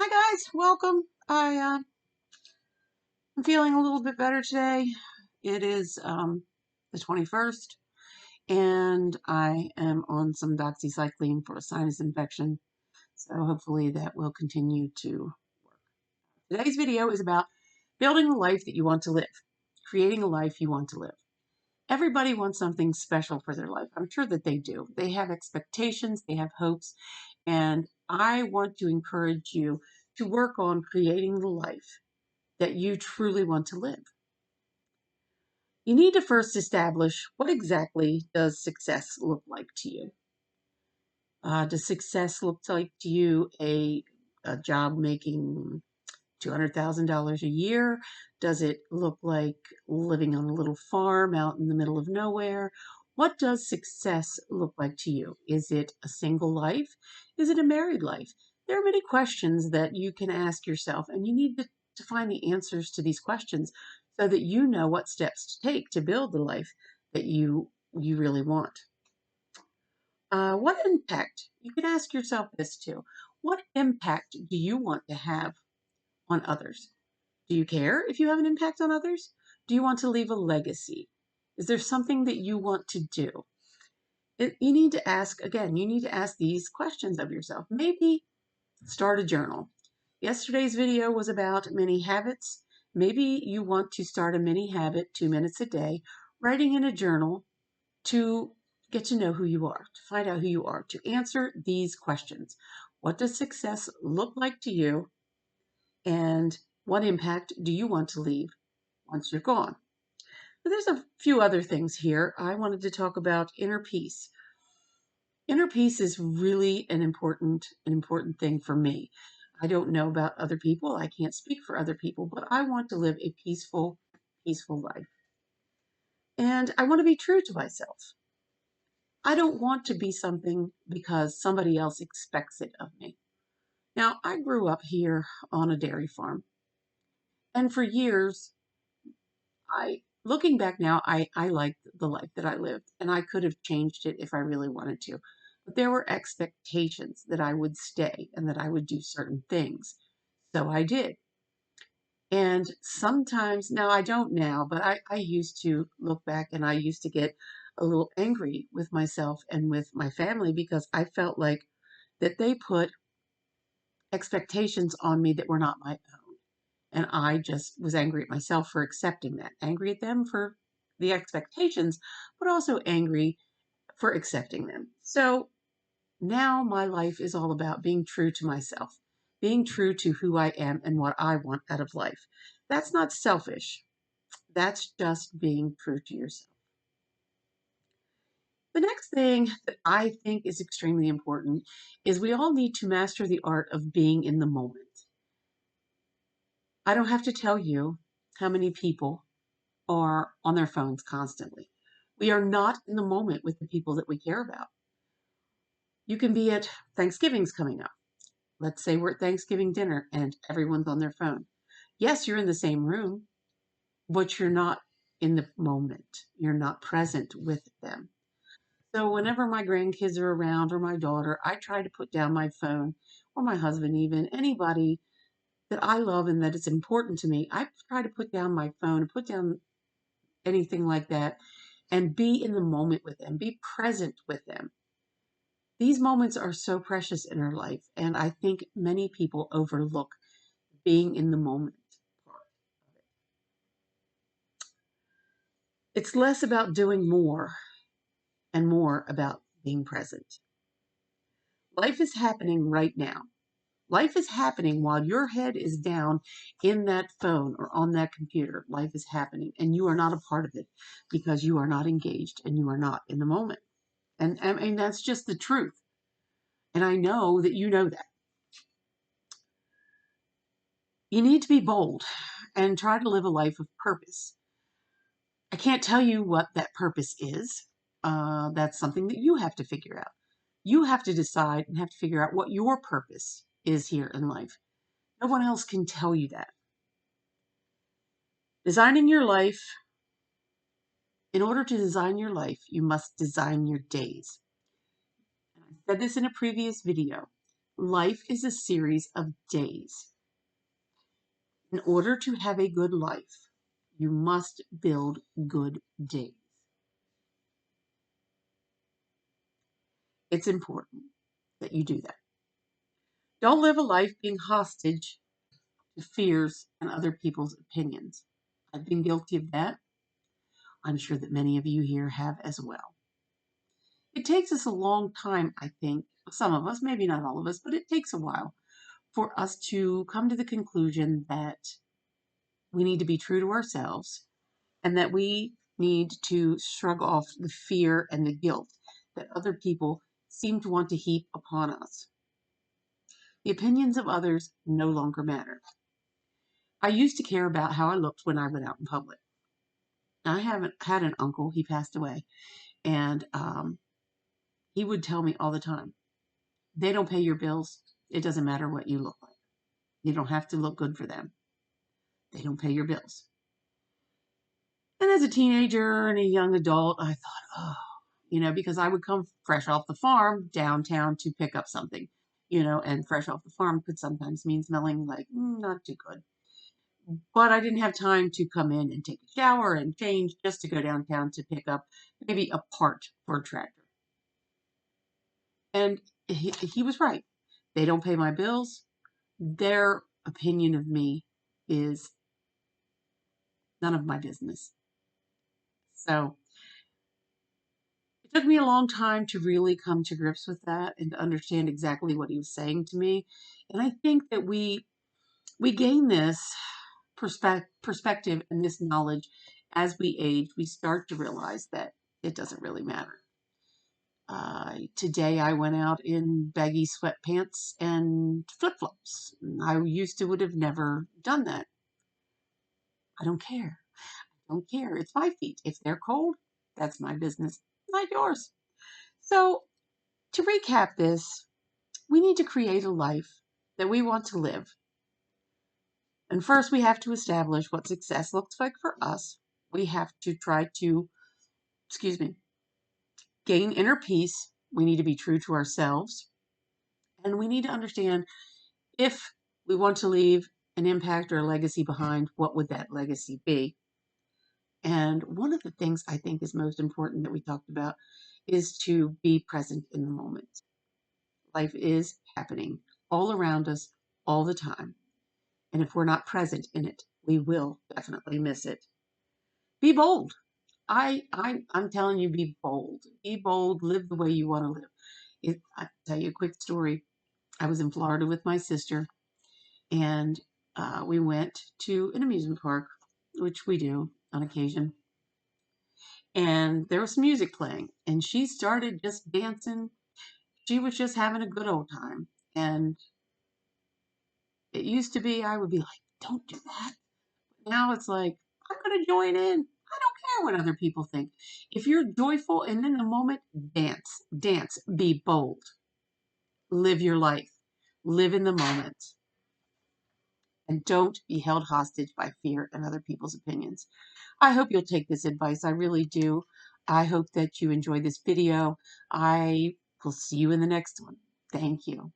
Hi guys, welcome. I'm feeling a little bit better today. It is the 21st, and I am on some doxycycline for a sinus infection. So hopefully that will continue to work. Today's video is about building the life that you want to live, creating a life you want to live. Everybody wants something special for their life. I'm sure that they do. They have expectations, they have hopes, and I want to encourage you to work on creating the life that you truly want to live. You need to first establish what exactly does success look like to you. Does success look like to you a job making $200,000 a year? Does it look like living on a little farm out in the middle of nowhere? What does success look like to you? Is it a single life? Is it a married life? There are many questions that you can ask yourself, and you need to find the answers to these questions so that you know what steps to take to build the life that you really want. What impact? You can ask yourself this too. What impact do you want to have on others? Do you care if you have an impact on others? Do you want to leave a legacy? Is there something that you want to do? You need to ask, again, you need to ask these questions of yourself. Maybe start a journal. Yesterday's video was about mini habits. Maybe you want to start a mini habit, 2 minutes a day, writing in a journal to get to know who you are, to find out who you are, to answer these questions. What does success look like to you? And what impact do you want to leave once you're gone? But there's a few other things here. I wanted to talk about inner peace. Inner peace is really an important thing for me. I don't know about other people. I can't speak for other people, but I want to live a peaceful life. And I want to be true to myself. I don't want to be something because somebody else expects it of me. Now, I grew up here on a dairy farm, and for years looking back now, I liked the life that I lived, and I could have changed it if I really wanted to. But there were expectations that I would stay and that I would do certain things. So I did. And sometimes, now I don't now, but I used to look back and I used to get a little angry with myself and with my family because I felt like that they put expectations on me that were not my own. And I just was angry at myself for accepting that, angry at them for the expectations, but also angry for accepting them. So now my life is all about being true to myself, being true to who I am and what I want out of life. That's not selfish. That's just being true to yourself. The next thing that I think is extremely important is we all need to master the art of being in the moment. I don't have to tell you how many people are on their phones constantly. We are not in the moment with the people that we care about. You can be at Thanksgiving's coming up. Let's say we're at Thanksgiving dinner and everyone's on their phone. Yes, you're in the same room, but you're not in the moment. You're not present with them. So whenever my grandkids are around or my daughter, I try to put down my phone or my husband, even anybody that I love and that is important to me. I try to put down my phone and put down anything like that and be in the moment with them, be present with them. These moments are so precious in our life, and I think many people overlook being in the moment part of it. It's less about doing more and more about being present. Life is happening right now. Life is happening while your head is down in that phone or on that computer. Life is happening, and you are not a part of it because you are not engaged and you are not in the moment. And I mean, that's just the truth. And I know that you know that. You need to be bold and try to live a life of purpose. I can't tell you what that purpose is. That's something that you have to figure out. You have to decide and have to figure out what your purpose is here in life. No one else can tell you that. Designing your life, in order to design your life, you must design your days. And I said this in a previous video. Life is a series of days. In order to have a good life, you must build good days. It's important that you do that. Don't live a life being hostage to fears and other people's opinions. I've been guilty of that. I'm sure that many of you here have as well. It takes us a long time, I think, some of us, maybe not all of us, but it takes a while for us to come to the conclusion that we need to be true to ourselves and that we need to shrug off the fear and the guilt that other people seem to want to heap upon us. The opinions of others no longer matter. I used to care about how I looked when I went out in public. I haven't had an uncle, he passed away, and he would tell me all the time, they don't pay your bills. It doesn't matter what you look like. You don't have to look good for them. They don't pay your bills. And as a teenager and a young adult, I thought, because I would come fresh off the farm downtown to pick up something, and fresh off the farm could sometimes mean smelling like not too good. But I didn't have time to come in and take a shower and change just to go downtown to pick up maybe a part for a tractor. And he was right. They don't pay my bills. Their opinion of me is none of my business. So it took me a long time to really come to grips with that and to understand exactly what he was saying to me. And I think that we gain this perspective and this knowledge as we age. We start to realize that it doesn't really matter. Today I went out in baggy sweatpants and flip-flops. I used to would have never done that. I don't care. I don't care. It's my feet. If they're cold, that's my business, not yours. So to recap this, we need to create a life that we want to live. And first, we have to establish what success looks like for us. We have to try to, gain inner peace. We need to be true to ourselves. And we need to understand if we want to leave an impact or a legacy behind, what would that legacy be? And one of the things I think is most important that we talked about is to be present in the moment. Life is happening all around us all the time. And if we're not present in it, we will definitely miss it. Be bold. I'm telling you, be bold. Be bold. Live the way you want to live. I'll tell you a quick story. I was in Florida with my sister, and we went to an amusement park, which we do on occasion. And there was some music playing, and she started just dancing. She was just having a good old time. And it used to be, I would be like, don't do that. Now it's like, I'm going to join in. I don't care what other people think. If you're joyful and in the moment, dance, be bold. Live your life. Live in the moment. And don't be held hostage by fear and other people's opinions. I hope you'll take this advice. I really do. I hope that you enjoy this video. I will see you in the next one. Thank you.